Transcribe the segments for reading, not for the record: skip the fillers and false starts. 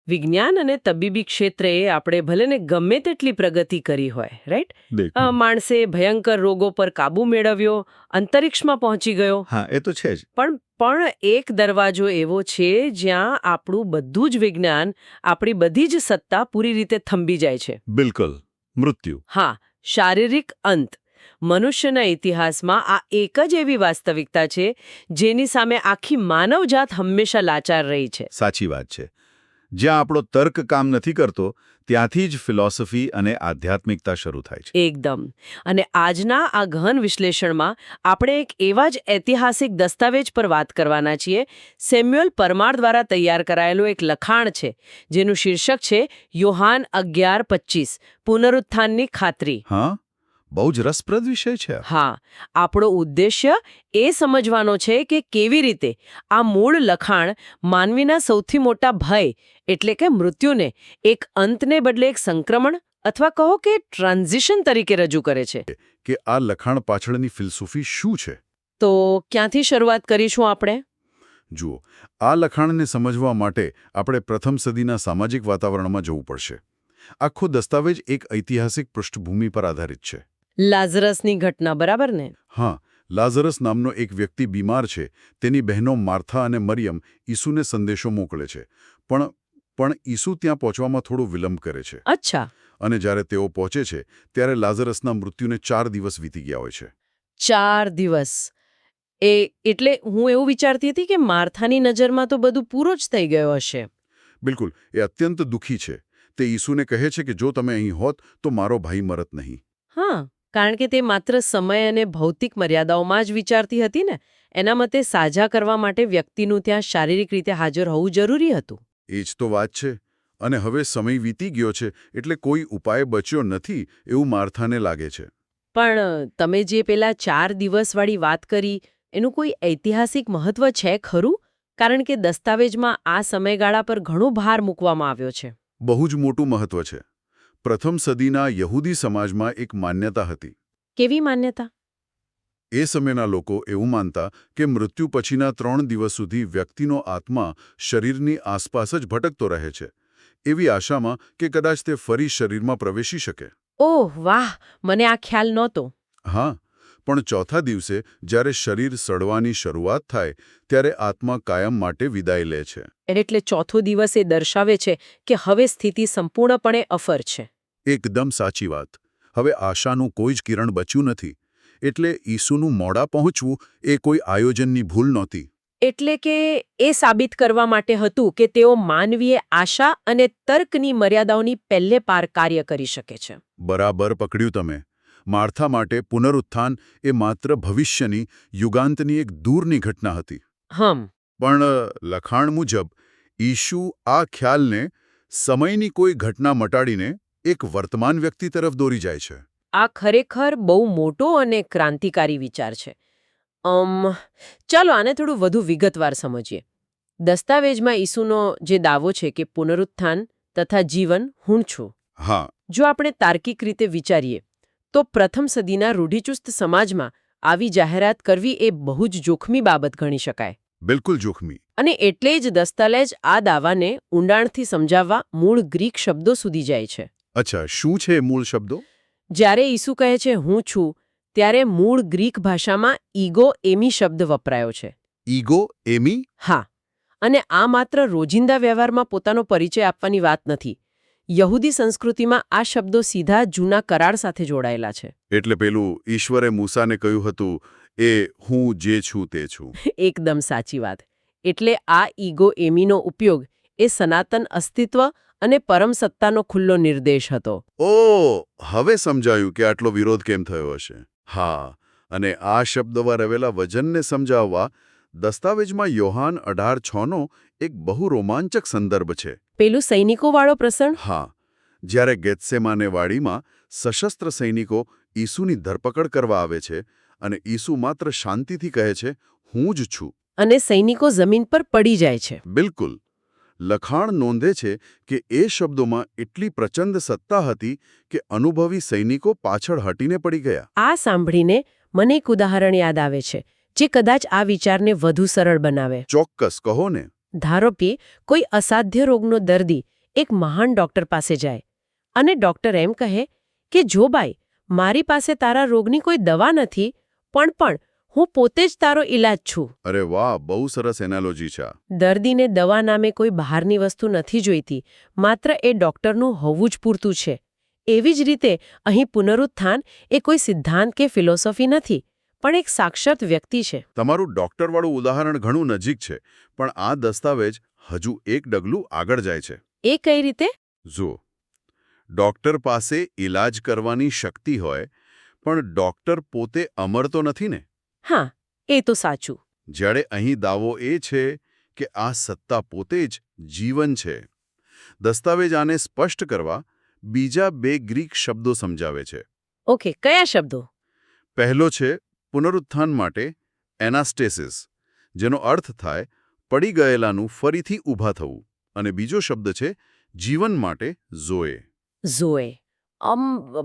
વિજ્ઞાન અને તબીબી ક્ષેત્રે આપણે ભલે ને ગમે તેટલી પ્રગતિ કરી હોય, રાઈટ? દેખો. માણસે ભયંકર રોગો પર કાબુ મેળવ્યો, અંતરિક્ષમાં પહોંચી ગયો. હા, એ તો છે જ. પણ એક દરવાજો એવો છે જ્યાં આપણું બધું જ વિજ્ઞાન, આપણી બધી જ સત્તા પૂરી રીતે થંભી જાય છે. બિલકુલ. મૃત્યુ. હા, શારીરિક અંત. મનુષ્યના ઇતિહાસમાં આ એક જ એવી વાસ્તવિકતા છે જેની સામે આખી માનવજાત હંમેશા લાચાર રહી છે. સાચી વાત છે. જ્યાં આપણો તર્ક કામ નથી કરતો ત્યાંથી જ ફિલોસોફી અને આધ્યાત્મિકતા શરૂ થાય છે. એકદમ. અને આજના આ ગહન વિશ્લેષણમાં આપણે એક એવા જ ઐતિહાસિક દસ્તાવેજ પર વાત કરવાના છીએ. સેમ્યુઅલ પરમાર દ્વારા તૈયાર કરાયેલું એક લખાણ છે જેનું શીર્ષક છે યોહાન 11:25 પુનરુત્થાનની ખાતરી. હા, બહુ જ રસપ્રદ વિષય છે. હા, આપણો ઉદ્દેશ્ય એ સમજવાનો છે કે કેવી રીતે આ મૂળ લખાણ માનવીના સૌથી મોટા ભય એટલે કે મૃત્યુને એક અંતને બદલે એક સંક્રમણ અથવા કહો કે ટ્રાન્ઝિશન તરીકે રજૂ કરે છે. કે આ લખાણ પાછળની ફિલસૂફી શું છે? તો ક્યાંથી શરૂઆત કરીશું આપણે? જુઓ, આ લખાણને સમજવા માટે આપણે પ્રથમ સદીના સામાજિક વાતાવરણમાં જવું પડશે. આખો દસ્તાવેજ એક ઐતિહાસિક પૃષ્ઠભૂમિ પર આધારિત છે. લાઝરસની ઘટના, બરાબર ને? હા, લાઝરસ નામનો એક વ્યક્તિ બીમાર છે. તેની બહેનો માર્થા અને મરિયમ ઈસુને સંદેશો મોકલે છે. પણ ઈસુ ત્યાં પહોંચવામાં થોડો વિલંબ કરે છે. અચ્છા. અને જ્યારે તેઓ પહોંચે છે ત્યારે લાઝરસના મૃત્યુને 4 દિવસ વીતી ગયા હોય છે. 4 દિવસ. એટલે હું એવું વિચારતી હતી કે માર્થાની નજરમાં તો બધું પૂરો જ થઈ ગયો હશે. બિલકુલ. એ અત્યંત દુઃખી છે. તે ઈસુને કહે છે કે જો તમે અહીં હોત તો મારો ભાઈ મરત નહીં. હા, કારણ કે તે માત્ર સમય અને ભૌતિક મર્યાદાઓમાં જ વિચારતી હતી ને. એના મતે સાજા કરવા માટે વ્યક્તિનું ત્યાં શારીરિક રીતે હાજર હોવું જરૂરી હતું. એ જ તો વાત છે. અને હવે સમય વીતી ગયો છે એટલે કોઈ ઉપાય બચ્યો નથી એવું માર્થાને લાગે છે. પણ તમે જે પેલા 4 દિવસવાળી વાત કરી એનું કોઈ ઐતિહાસિક મહત્વ છે ખરું? કારણ કે દસ્તાવેજમાં આ સમયગાળા પર ઘણો ભાર મૂકવામાં આવ્યો છે. બહુ જ મોટું મહત્વ છે. પ્રથમ સદીના યહૂદી સમાજમાં એક માન્યતા હતી. કેવી માન્યતા? એ સમયના લોકો એવું માનતા કે મૃત્યુ પછીના 3 દિવસ સુધી વ્યક્તિનો આત્મા શરીરની આસપાસ જ ભટકતો રહે છે, એવી આશામાં કે કદાચ તે ફરી શરીરમાં પ્રવેશી શકે. ઓહ વાહ, મને આ ખ્યાલ નહોતો. હા, પણ ચોથા દિવસે જ્યારે શરીર સડવાની શરૂઆત થાય ત્યારે આત્મા કાયમ માટે વિદાય લે છે. એટલે ચોથો દિવસ એ દર્શાવે છે કે હવે સ્થિતિ સંપૂર્ણપણે અફર છે. એકદમ સાચી વાત. હવે આશાનું કોઈ જ કિરણ બચ્યું નથી. એટલે ઈસુનું મોડા પહોંચવું એ કોઈ આયોજનની ભૂલ નહોતી. એટલે કે એ સાબિત કરવા માટે હતું કે તેઓ માનવીય આશા અને તર્કની મર્યાદાઓની પહેલે પાર કાર્ય કરી શકે છે. બરાબર પકડ્યું તમે. માર્થા માટે પુનરુત્થાન એ માત્ર ભવિષ્યની, યુગાંતની એક દૂરની ઘટના હતી. પણ લખાણ મુજબ ઈસુ આ ખ્યાલને સમયની કોઈ ઘટના મટાડીને એક વર્તમાન વ્યક્તિ તરફ દોરી જાય છે. આ ખરેખર બહુ મોટો અને ક્રાંતિકારી વિચાર છે. ચાલો આને થોડું વધુ વિગતવાર સમજીએ. દસ્તાવેજમાં ઈસુનો જે દાવો છે કે પુનરુત્થાન તથા જીવન હું છું. હા. જો આપણે તાર્કિક રીતે વિચારીએ તો પ્રથમ સદીના રૂઢિચુસ્ત સમાજમાં આવી જાહેરાત કરવી એ બહુ જ જોખમી બાબત ગણી શકાય. બિલકુલ જોખમી. અને એટલે જ દસ્તાવેજ આ દાવાને ઊંડાણથી સમજાવવા મૂળ ગ્રીક શબ્દો સુધી જાય છે. અચ્છા, શું છે મૂળ શબ્દો? જ્યારે ઈસુ કહે છે હું છું, ત્યારે મૂળ ગ્રીક ભાષામાં ઈગો એમી શબ્દ વપરાયો છે. ઈગો એમી? હા. અને આ માત્ર રોજિંદા વ્યવહારમાં પોતાનો પરિચય આપવાની વાત નથી. યહૂદી સંસ્કૃતિમાં આ શબ્દો સીધા જૂના કરાર સાથે જોડાયેલા છે. એટલે પેલું ઈશ્વરે મૂસાને કહ્યું હતું એ હું જે છું તે છું. એકદમ સાચી વાત. એટલે આ ઈગો એમીનો ઉપયોગ એ સનાતન અસ્તિત્વ અને પરમ સત્તાનો ખુલ્લો નિર્દેશ હતો. ઓહ, હવે સમજાયું કે આટલો વિરોધ કેમ થયો હશે. હા, અને આ શબ્દમાં રહેલા વજનને સમજાવવા દસ્તાવેજમાં યોહાન 18:6નો એક બહુ રોમાંચક સંદર્ભ છે. પેલું સૈનિકોવાળો પ્રસંગ? હા, જ્યારે ગેત્સેમાને વાડીમાં સશસ્ત્ર સૈનિકો ઈસુની ધરપકડ કરવા આવે છે અને ઈસુ માત્ર શાંતિથી કહે છે હું જ છું. અને સૈનિકો જમીન પર પડી જાય છે. બિલકુલ. લખાણ નોંધે છે કે એ શબ્દોમાં એટલી પ્રચંડ સત્તા હતી કે અનુભવી સૈનિકો પાછળ હટીને પડી ગયા. આ સાંભળીને મને એક ઉદાહરણ યાદ આવે છે જે કદાચ આ વિચારને વધુ સરળ બનાવે. ચોક્કસ, કહો ને. ધારો કે કોઈ અસાધ્ય રોગનો દર્દી એક મહાન ડોક્ટર પાસે જાય અને ડોક્ટર એમ કહે કે જો બાઈ, મારી પાસે તારા રોગની કોઈ દવા નથી, પણ હું પોતે જ તારો ઈલાજ છું. અરે વાહ, બહુ સરસ એનાલોજી છે. દર્દીને દવા નામે કોઈ બહારની વસ્તુ નથી જોઈતી, માત્ર એ ડોક્ટરનું હોવું જ પૂરતું છે. એવી જ રીતે અહીં પુનરુત્થાન એ કોઈ સિદ્ધાંત કે ફિલોસોફી નથી, પણ એક સાક્ષાત વ્યક્તિ છે. તમારું ડોક્ટરવાળું ઉદાહરણ ઘણું નજીક છે, પણ આ દસ્તાવેજ હજુ એક ડગલું આગળ જાય છે. એ કઈ રીતે? જુઓ, ડોક્ટર પાસે ઈલાજ કરવાની શક્તિ હોય, પણ ડોક્ટર પોતે અમર તો નથી ને. હા, એ તો સાચું. જ્યારે અહીં દાવો એ છે કે આ સત્તા પોતે જ જીવન છે. દસ્તાવેજ આને સ્પષ્ટ કરવા બીજા 2 ગ્રીક શબ્દો સમજાવે છે. ઓકે, કયા શબ્દો? પહેલો છે પુનરુત્થાન માટે એનાસ્ટેસિસ, જેનો અર્થ થાય પડી ગયેલાનું ફરીથી ઊભા થવું, અને બીજો શબ્દ છે જીવન માટે ઝોએ. ઝોએ.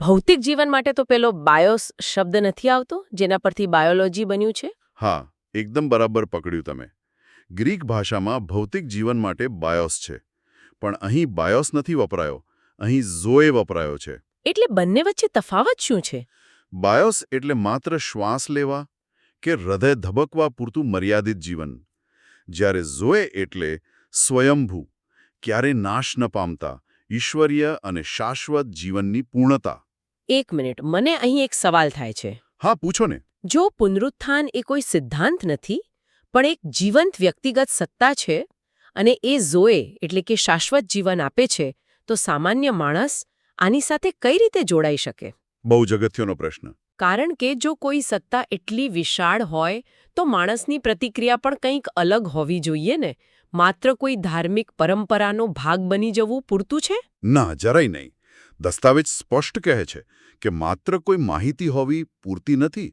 ભૌતિક જીવન માટે તો પેલો બાયોસ શબ્દ નથી આવતો, જેના પરથી બાયોલોજી બન્યું છે? હા, એકદમ બરાબર પકડ્યું તમે. ગ્રીક ભાષામાં ભૌતિક જીવન માટે બાયોસ છે, પણ અહીં બાયોસ નથી વપરાયો, અહીં ઝોએ વપરાયો છે. એટલે બંને વચ્ચે તફાવત શું છે? બાયોસ એટલે માત્ર શ્વાસ લેવા કે હૃદય ધબકવા પૂરતું મર્યાદિત જીવન, જ્યારે ઝોએ એટલે સ્વયંભૂ, ક્યારે નાશ ન પામતા, ઈશ્વરીય અને શાશ્વત જીવનની પૂર્ણતા. એક મિનિટ, મને અહીં એક સવાલ થાય છે. હા, પૂછો ને. જો પુનરુત્થાન એ કોઈ સિદ્ધાંત નથી, પણ એક જીવંત વ્યક્તિગત સત્તા છે, અને એ ઝોએ એટલે કે શાશ્વત જીવન આપે છે, તો સામાન્ય માણસ આની સાથે કઈ રીતે જોડાઈ શકે? બહુ જ અગત્યનો પ્રશ્ન. કારણ કે જો કોઈ સત્તા એટલી વિશાળ હોય તો માણસની પ્રતિક્રિયા પણ કંઈક અલગ હોવી જોઈએ ને. માત્ર કોઈ ધાર્મિક પરંપરાનો ભાગ બની જવું પૂરતું છે? ના, જરાય નહીં. દસ્તાવેજ સ્પષ્ટ કહે છે કે માત્ર કોઈ માહિતી હોવી પૂરતી નથી.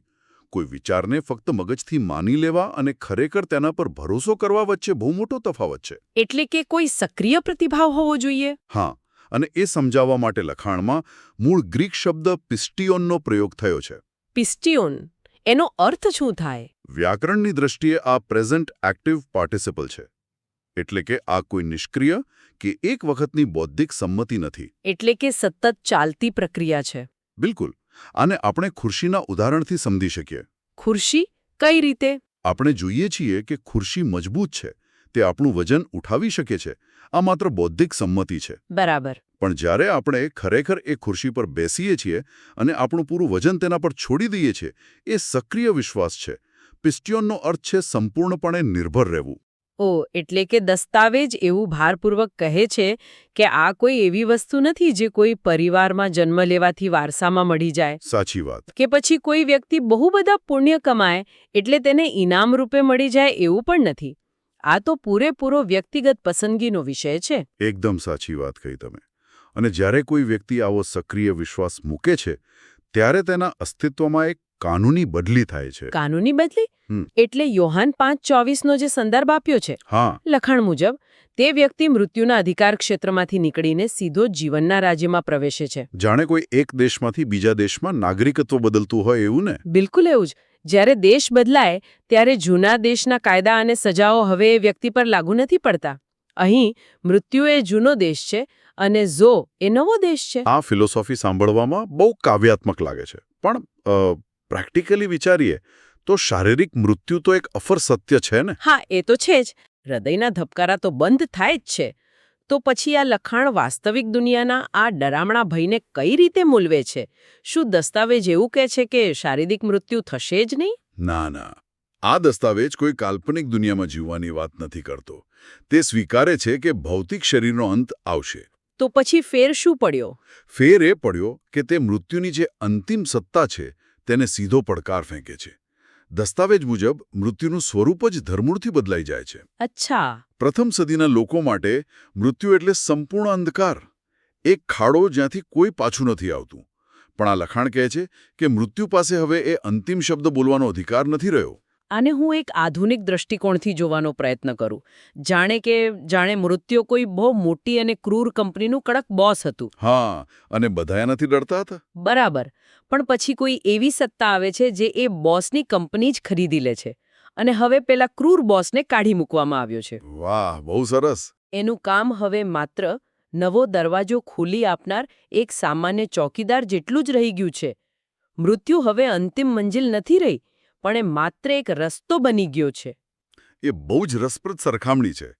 કોઈ વિચારને ફક્ત મગજથી માની લેવા અને ખરેખર તેના પર ભરોસો કરવા વચ્ચે બહુ મોટો તફાવત છે. એટલે કે કોઈ સક્રિય પ્રતિભાવ હોવો જોઈએ? હા, અને એ સમજાવવા માટે લખાણમાં મૂળ ગ્રીક શબ્દ પિસ્ટિયોનનો પ્રયોગ થયો છે. પિસ્ટિયોન, એનો અર્થ શું થાય? વ્યાકરણની દ્રષ્ટિએ આ પ્રેઝન્ટ એક્ટિવ પાર્ટિસિપલ છે. એટલે કે આ કોઈ નિષ્ક્રિય કે એક વખતની બૌદ્ધિક સંમતિ નથી. એટલે કે સતત ચાલતી પ્રક્રિયા છે. બિલકુલ. આને આપણે ખુરશીના ઉદાહરણથી સમજી શકીએ. ખુરશી? કઈ રીતે? આપણે જોઈએ છીએ કે ખુરશી મજબૂત છે, તે આપણું વજન ઉઠાવી શકે છે. આ માત્ર બૌદ્ધિક સંમતિ છે. બરાબર. પણ જ્યારે આપણે ખરેખર એ ખુરશી પર બેસીએ છીએ અને આપણું પૂરું વજન તેના પર છોડી દઈએ છીએ, એ સક્રિય વિશ્વાસ છે. પિસ્ટિયોનનો અર્થ છે સંપૂર્ણપણે નિર્ભર રહેવું. એટલે કે દસ્તાવેજ એવું ભારપૂર્વક કહે છે કે આ કોઈ એવી વસ્તુ નથી જે કોઈ પરિવારમાં જન્મ લેવાથી વારસામાં મળી જાય. સાચી વાત. કે પછી કોઈ વ્યક્તિ બહુ બધા પુણ્ય કમાય એટલે તેને ઇનામ રૂપે મળી જાય એવું પણ નથી. આ તો પૂરેપૂરો વ્યક્તિગત પસંદગીનો વિષય છે. એકદમ સાચી વાત કહી તમે. અને જ્યારે કોઈ વ્યક્તિ આવો સક્રિય વિશ્વાસ મૂકે છે, ત્યારે તેના અસ્તિત્વમાં એક કાનૂની બદલી થાય છે. કાનૂની બદલી? એટલે યોહાન 5:24નો જે સંદર્ભ આપ્યો છે, હા, લખાણ મુજબ તે વ્યક્તિ મૃત્યુના અધિકાર ક્ષેત્રમાંથી નીકળીને સીધો જીવનના રાજ્યમાં પ્રવેશે છે. જાણે કોઈ એક દેશમાંથી બીજા દેશમાં નાગરિકત્વ બદલતું હોય એવું ને? બિલકુલ એવું જ. જ્યારે દેશ બદલાય ત્યારે જૂના દેશના કાયદા અને સજાઓ હવે એ વ્યક્તિ પર લાગુ નથી પડતા. અહીં મૃત્યુ એ જૂનો દેશ છે અને ઝો એ નવો દેશ છે. આ ફિલોસોફી સાંભળવામાં બહુ કાવ્યાત્મક લાગે છે, પણ પ્રેક્ટિકલી વિચારીએ તો શારીરિક મૃત્યુ તો એક અફર સત્ય છે ને? હા, એ તો છે જ. હૃદયના ધબકારા તો બંધ થાય જ છે. તો પછી આ લખાણ વાસ્તવિક દુનિયાના આ ડરામણા ભયને કઈ રીતે મૂલવે છે? શું દસ્તાવેજ એવું કહે છે કે શારીરિક મૃત્યુ થશે જ નહીં? ના ના, આ દસ્તાવેજ કોઈ કાલ્પનિક દુનિયામાં જીવવાની વાત નથી કરતો. તે સ્વીકારે છે કે ભૌતિક શરીરનો અંત આવશે. તો પછી ફેર શું પડ્યો? ફેર એ પડ્યો કે તે મૃત્યુની જે અંતિમ સત્તા છે તેને સીધો પડકાર ફેંકે છે. દસ્તાવેજ મુજબ મૃત્યુનું સ્વરૂપ જ ધરમૂળથી બદલાઈ જાય છે. અચ્છા. પ્રથમ સદીના લોકો માટે મૃત્યુ એટલે સંપૂર્ણ અંધકાર, એક ખાડો જ્યાંથી કોઈ પાછું નથી આવતું. પણ આ લખાણ કહે છે કે મૃત્યુ પાસે હવે એ અંતિમ શબ્દ બોલવાનો અધિકાર નથી રહ્યો. આને હું એક આધુનિક દ્રષ્ટિકોણથી જોવાનો પ્રયત્ન કરું. જાણે મૃત્યુ કોઈ બહુ મોટી અને ક્રૂર કંપનીનું કડક બોસ હતું. હા, અને બધા નથી ડરતા હતા. બરાબર. પણ પછી કોઈ એવી સત્તા આવે છે જે એ બોસની કંપની જ ખરીદી લે છે અને હવે પેલા ક્રૂર બોસને કાઢી મૂકવામાં આવ્યો છે. વાહ, બહુ સરસ. એનું કામ હવે માત્ર નવો દરવાજો ખોલી આપનાર એક સામાન્ય ચોકીદાર જેટલું જ રહી ગયું છે. મૃત્યુ હવે અંતિમ મંજિલ નથી રહી, પણ એ માત્ર એક રસ્તો બની ગયો છે. એ બહુ જ રસપ્રદ સરખામણી છે.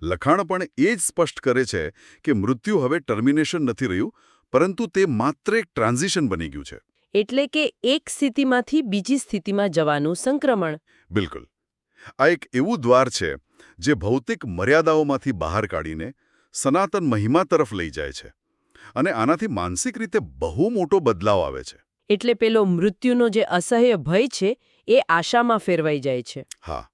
લખાણ પણ એ જ સ્પષ્ટ કરે છે કે મૃત્યુ હવે ટર્મિનેશન નથી રહ્યું, પરંતુ તે માત્ર એક ટ્રાન્ઝિશન બની ગયું છે. એટલે કે એક સ્થિતિમાંથી બીજી સ્થિતિમાં જવાનું સંક્રમણ. બિલકુલ. આ એક એવું દ્વાર છે જે ભૌતિક મર્યાદાઓમાંથી બહાર કાઢીને સનાતન મહિમા તરફ લઈ જાય છે. અને આનાથી માનસિક રીતે બહુ મોટો બદલાવ આવે છે. એટલે પેલો મૃત્યુનો જે અસહ્ય ભય છે એ આશામાં ફેરવાઈ જાય છે. હા,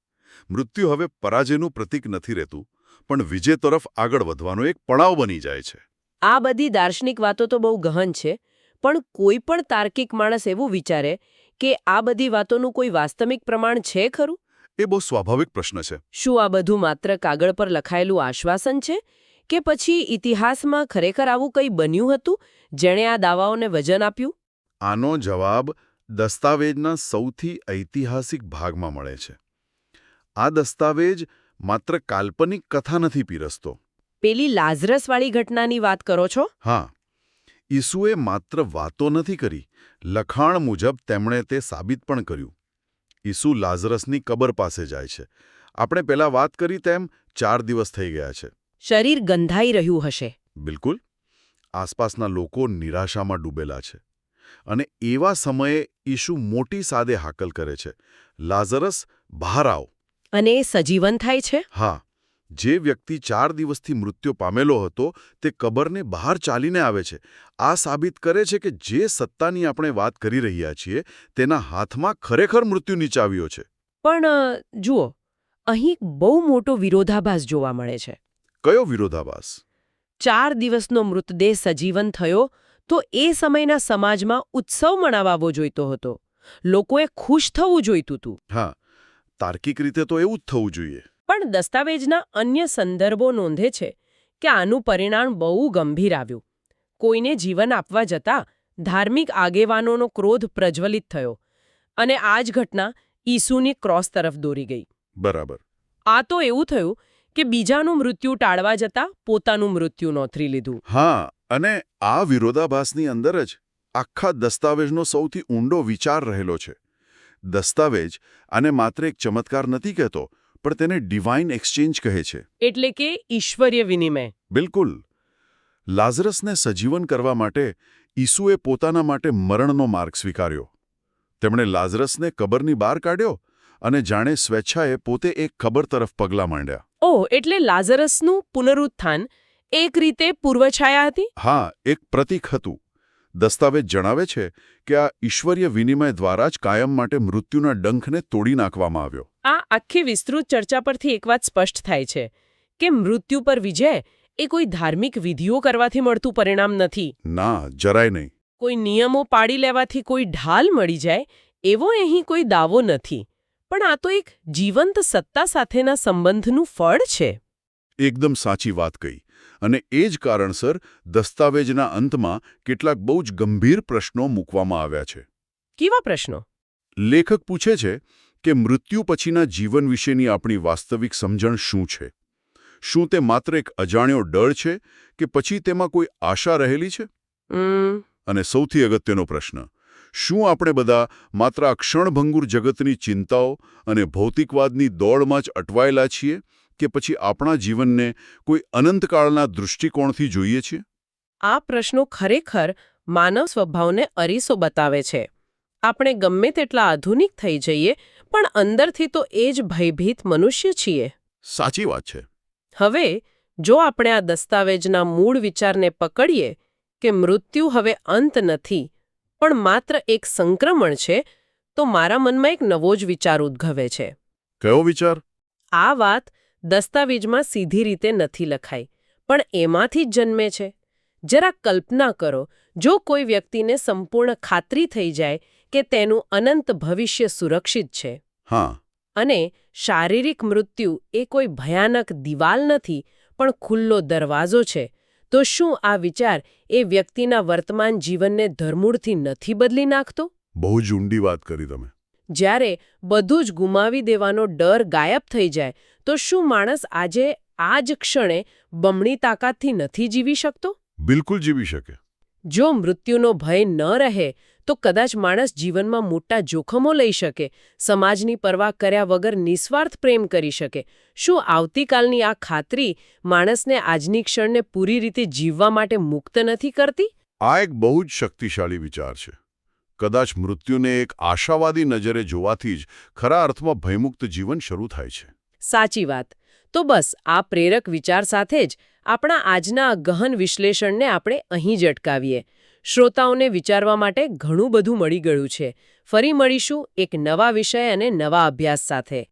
મૃત્યુ હવે પરાજયનું પ્રતીક નથી રહેતું, પણ વિજય તરફ આગળ વધવાનો એક પડાવ બની જાય છે. આ બધી દાર્શનિક વાતો તો બહુ ગહન છે, પણ કોઈ પણ તાર્કિક માણસ એવું વિચારે કે આ બધી વાતોનું કોઈ વાસ્તવિક પ્રમાણ છે ખરું? એ બહુ સ્વાભાવિક પ્રશ્ન છે. શું આ બધું માત્ર કાગળ પર લખાયેલું આશ્વાસન છે, કે પછી ઇતિહાસમાં ખરેખર આવું કંઈ બન્યું હતું જેણે આ દાવાઓને વજન આપ્યું? આનો જવાબ દસ્તાવેજના સૌથી ઐતિહાસિક ભાગમાં મળે છે. આ દસ્તાવેજ માત્ર કાલ્પનિક કથા નથી પીરસતો. પેલી લાઝરસવાળી ઘટનાની વાત કરો છો? હા, ઈસુએ માત્ર વાતો નથી કરી, લખાણ મુજબ તેમણે તે સાબિત પણ કર્યું. ઈસુ લાઝરસની કબર પાસે જાય છે. આપણે પહેલા વાત કરી તેમ 4 દિવસ થઈ ગયા છે. શરીર ગંધાઈ રહ્યું હશે. બિલકુલ. આસપાસના લોકો નિરાશામાં ડૂબેલા છે. અને એવા સમયે ઈસુ મોટી સાદે હાકલ કરે છે, લાઝરસ, બહાર આવ. અને એ સજીવન થાય છે? હા, જે વ્યક્તિ 4 દિવસથી મૃત્યુ પામેલો હતો તે કબરને બહાર ચાલીને આવે છે. આ સાબિત કરે છે કે જે સત્તાની આપણે વાત કરી રહ્યા છીએ તેના હાથમાં ખરેખર મૃત્યુની ચાવીઓ છે. પણ જુઓ, અહીં બહુ મોટો વિરોધાભાસ જોવા મળે છે. કયો વિરોધાભાસ? 4 દિવસનો મૃતદેહ સજીવન થયો તો એ સમયના સમાજમાં ઉત્સવ મનાવવો જોઈતો હતો. લોકોએ ખુશ થવું જોઈતું હતું. હા, તાર્કિક રીતે તો એવું જ થવું જોઈએ. પણ દસ્તાવેજના અન્ય સંદર્ભો નોંધે છે કે આનું પરિણામ બહુ ગંભીર આવ્યું. કોઈને જીવન આપવા જતાં ધાર્મિક આગેવાનોનો ક્રોધ પ્રજ્વલિત થયો, અને આ જ ઘટના ઈસુની ક્રોસ તરફ દોરી ગઈ. બરાબર. આ તો એવું થયું કે બીજાનું મૃત્યુ ટાળવા જતાં પોતાનું મૃત્યુ નોંધી લીધું. હા, અને આ વિરોધાભાસની અંદર જ આખા દસ્તાવેજનો સૌથી ઊંડો વિચાર રહેલો છે. દસ્તાવેજ આને માત્ર એક ચમત્કાર નથી કહેતો, પણ તેને ડિવાઇન એક્સચેન્જ કહે છે. એટલે કે ઈશ્વરીય વિનિમય. બિલકુલ. લાઝરસને સજીવન કરવા માટે ઈસુએ પોતાના માટે મરણનો માર્ગ સ્વીકાર્યો. તેમણે લાઝરસને કબરની બહાર કાઢ્યો અને જાણે સ્વેચ્છાએ પોતે એક કબર તરફ પગલાં માંડ્યા. ઓહ, એટલે લાઝરસનું પુનરુત્થાન એક રીતે પૂર્વછાયા હતી? હા, એક પ્રતીક હતું. દસ્તાવેજ જણાવે છે કે આ ઈશ્વરીય વિનિમય દ્વારા જ કાયમ માટે મૃત્યુના ડંખને તોડી નાખવામાં આવ્યો. આ આખી વિસ્તૃત ચર્ચા પરથી એક વાત સ્પષ્ટ થાય છે કે મૃત્યુ પર વિજય એ કોઈ ધાર્મિક વિધિઓ કરવાથી મળતું પરિણામ નથી. ના, જરાય નહીં. કોઈ નિયમો પાડી લેવાથી કોઈ ઢાલ મળી જાય એવો અહીં કોઈ દાવો નથી. પણ આ તો એક જીવંત સત્તા સાથેના સંબંધનું ફળ છે. એકદમ સાચી વાત કહી. અને એ જ કારણસર દસ્તાવેજના અંતમાં કેટલાક બહુ જ ગંભીર પ્રશ્નો મૂકવામાં આવ્યા છે. કેવા પ્રશ્નો? લેખક પૂછે છે કે મૃત્યુ પછીના જીવન વિશેની આપણી વાસ્તવિક સમજણ શું છે? શું તે માત્ર એક અજાણ્યો ડર છે કે પછી તેમાં કોઈ આશા રહેલી છે? અને સૌથી અગત્યનો પ્રશ્ન, શું આપણે બધા માત્ર આ ક્ષણભંગુર જગતની ચિંતાઓ અને ભૌતિકવાદની દોડમાં જ અટવાયેલા છીએ કે પછી આપણા જીવનને કોઈ અનંતકાળના દૃષ્ટિકોણથી જોઈએ છીએ? આ પ્રશ્નો ખરેખર માનવ સ્વભાવને અરીસો બતાવે છે. આપણે ગમે તેટલા આધુનિક થઈ જઈએ, પણ અંદરથી તો એ જ ભયભીત મનુષ્ય છીએ. સાચી વાત છે. હવે જો આપણે આ દસ્તાવેજના મૂળ વિચારને પકડીએ કે મૃત્યુ હવે અંત નથી, પણ માત્ર એક સંક્રમણ છે, તો મારા મનમાં એક નવો જ વિચાર ઉદ્ભવે છે. કયો વિચાર? આ વાત દસ્તાવેજમાં સીધી રીતે નથી લખાઈ, પણ એમાંથી જ જન્મે છે. જરા કલ્પના કરો, જો કોઈ વ્યક્તિને સંપૂર્ણ ખાતરી થઈ જાય કે તેનું અનંત ભવિષ્ય સુરક્ષિત છે. હા. અને શારીરિક મૃત્યુ એ કોઈ ભયાનક દિવાલ નથી, પણ ખુલ્લો દરવાજો છે, તો શું આ વિચાર એ વ્યક્તિના વર્તમાન જીવનને ધરમૂળથી નથી બદલી નાખતો? બહુ જ ઊંડી વાત કરી તમે. જ્યારે બધું જ ગુમાવી દેવાનો ડર ગાયબ થઈ જાય, તો શું માણસ આજે આ જ ક્ષણે બમણી તાકાતથી નથી જીવી શકતો? બિલકુલ જીવી શકે. જો મૃત્યુનો ભય ન રહે તો કદાચ માણસ જીવનમાં મોટા જોખમો લઈ શકે, સમાજની પરવા કર્યા વગર નિસ્વાર્થ પ્રેમ કરી શકે. શું આવતીકાલની આ ખાતરી માણસને આજની ક્ષણને પૂરી રીતે જીવવા માટે મુક્ત નથી કરતી? આ એક બહુ જ શક્તિશાળી વિચાર છે. કદાચ મૃત્યુને એક આશાવાદી નજરે જોવાથી જ ખરા અર્થમાં ભયમુક્ત જીવન શરૂ થાય છે. સાચી વાત. તો બસ આ પ્રેરક વિચાર સાથે જ આપણા આજના આ ગહન વિશ્લેષણને આપણે અહીં જ અટકાવીએ. શ્રોતાઓને વિચારવા માટે ઘણું બધું મળી ગયું છે. ફરી મળીશું એક નવા વિષય અને નવા અભ્યાસ સાથે.